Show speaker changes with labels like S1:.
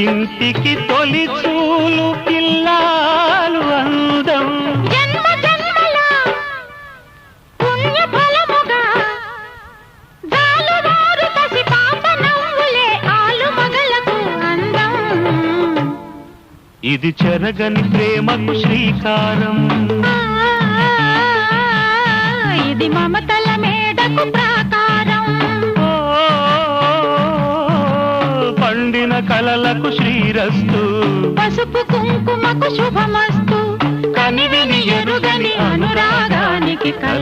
S1: ఇంటికి తొలి చూలు పిల్లాలు అందం.
S2: జన్మ జన్మల పుణ్య ఫలముగా జాలువారు పసి పాప నవ్వులే ఆలు మగలకు అందం.
S1: ఇది చెరగని ప్రేమకు శ్రీకారం,
S2: ఇది మమతల మేడకు ప్రాకారం.
S1: పండిన కలలకు శ్రీరస్తు,
S2: పసుపు కుంకుమకు శుభమస్తు. కనివిని ఎరుగని అనురాగానికి